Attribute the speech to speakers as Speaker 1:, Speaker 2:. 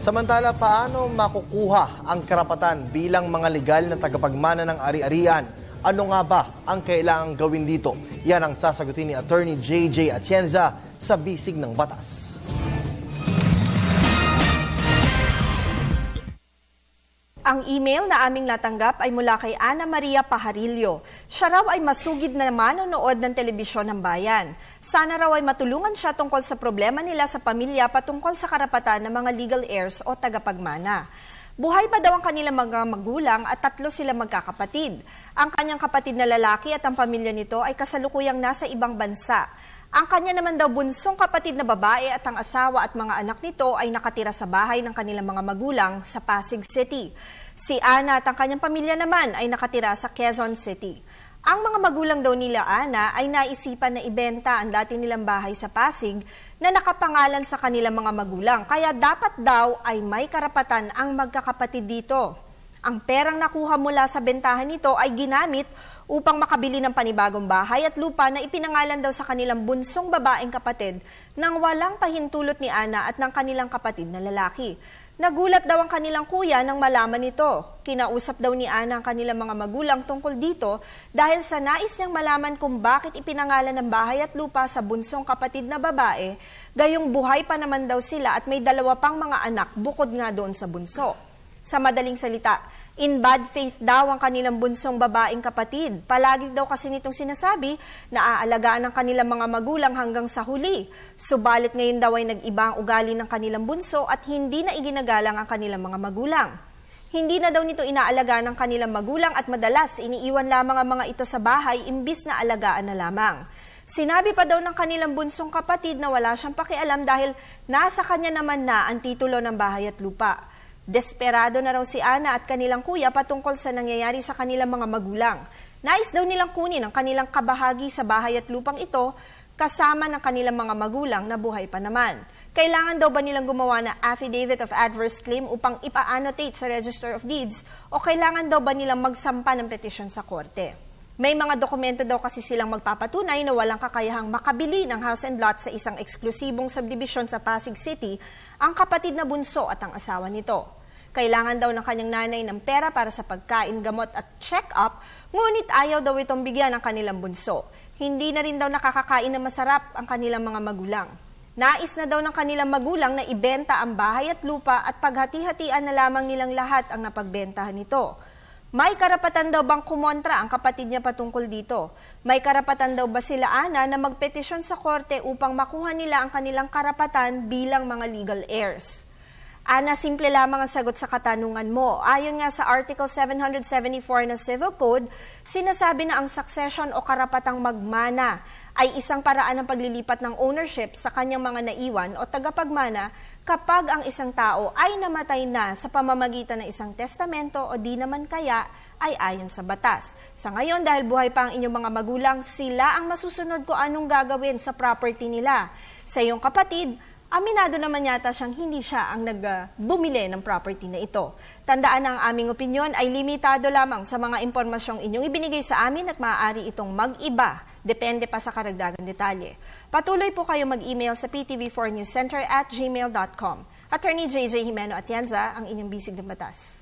Speaker 1: Samantala, paano makukuha ang karapatan bilang mga legal na tagapagmana ng ari-arian? Ano nga ba ang kailangang gawin dito? Yan ang sasagutin ni Attorney JJ Atienza sa Bisig ng Batas.
Speaker 2: Ang email na aming natanggap ay mula kay Ana Maria Pajarillo. Siya raw ay masugid na manonood ng telebisyon ng bayan. Sana raw ay matulungan siya tungkol sa problema nila sa pamilya patungkol sa karapatan ng mga legal heirs o tagapagmana. Buhay pa daw ang kanilang mga magulang at 3 sila magkakapatid. Ang kanyang kapatid na lalaki at ang pamilya nito ay kasalukuyang nasa ibang bansa. Ang kanya naman daw bunsong kapatid na babae at ang asawa at mga anak nito ay nakatira sa bahay ng kanilang mga magulang sa Pasig City. Si Ana at ang kanyang pamilya naman ay nakatira sa Quezon City. Ang mga magulang daw nila Ana ay naisipan na ibenta ang dati nilang bahay sa Pasig na nakapangalan sa kanilang mga magulang. Kaya dapat daw ay may karapatan ang magkakapatid dito. Ang perang nakuha mula sa bentahan nito ay ginamit upang makabili ng panibagong bahay at lupa na ipinangalan daw sa kanilang bunsong babaeng kapatid nang walang pahintulot ni Ana at ng kanilang kapatid na lalaki. Nagulat daw ang kanilang kuya nang malaman nito. Kinausap daw ni Ana ang kanilang mga magulang tungkol dito dahil sa nais niyang malaman kung bakit ipinangalan ng bahay at lupa sa bunsong kapatid na babae, gayong buhay pa naman daw sila at may 2 pang mga anak bukod nga doon sa bunso. Sa madaling salita, in bad faith daw ang kanilang bunsong babaeng kapatid. Palagi daw kasi nitong sinasabi na aalagaan ang kanilang mga magulang hanggang sa huli. Subalit ngayon daw ay nag-iba ang ugali ng kanilang bunso at hindi na iginagalang ang kanilang mga magulang. Hindi na daw nito inaalagaan ang kanilang magulang at madalas iniiwan lamang ang mga ito sa bahay imbis na alagaan na lamang. Sinabi pa daw ng kanilang bunsong kapatid na wala siyang pakialam dahil nasa kanya naman na ang titulo ng bahay at lupa. Desperado na raw si Ana at kanilang kuya patungkol sa nangyayari sa kanilang mga magulang. Nais daw nilang kunin ang kanilang kabahagi sa bahay at lupang ito kasama ng kanilang mga magulang na buhay pa naman. Kailangan daw ba nilang gumawa na affidavit of adverse claim upang ipa-annotate sa Register of Deeds o kailangan daw ba nilang magsampa ng petisyon sa korte? May mga dokumento daw kasi silang magpapatunay na walang kakayahang makabili ng house and lot sa isang eksklusibong subdivision sa Pasig City ang kapatid na bunso at ang asawa nito. Kailangan daw ng kanyang nanay ng pera para sa pagkain, gamot at check-up, ngunit ayaw daw itong bigyan ng kanilang bunso. Hindi na rin daw nakakakain na masarap ang kanilang mga magulang. Nais na daw ng kanilang magulang na ibenta ang bahay at lupa at paghati-hatian na lamang nilang lahat ang napagbentahan nito. May karapatan daw bang kumontra ang kapatid niya patungkol dito? May karapatan daw ba sila Ana na magpetisyon sa korte upang makuha nila ang kanilang karapatan bilang mga legal heirs? Ana, simple lamang ang sagot sa katanungan mo. Ayon nga sa Article 774 ng Civil Code, sinasabi na ang succession o karapatang magmana ay isang paraan ng paglilipat ng ownership sa kanyang mga naiwan o tagapagmana kapag ang isang tao ay namatay na sa pamamagitan ng isang testamento o di naman kaya ay ayon sa batas. Sa ngayon, dahil buhay pa ang inyong mga magulang, sila ang masusunod kung anong gagawin sa property nila. Sa iyong kapatid, aminado naman yata siyang hindi siya ang bumili ng property na ito. Tandaan na ang aming opinyon ay limitado lamang sa mga impormasyong inyong ibinigay sa amin at maaari itong mag-iba. Depende pa sa karagdagang detalye. Patuloy po kayo mag-email sa ptv4newscenter@gmail.com. Attorney JJ Jimeno Atienza, ang inyong bisig ng batas.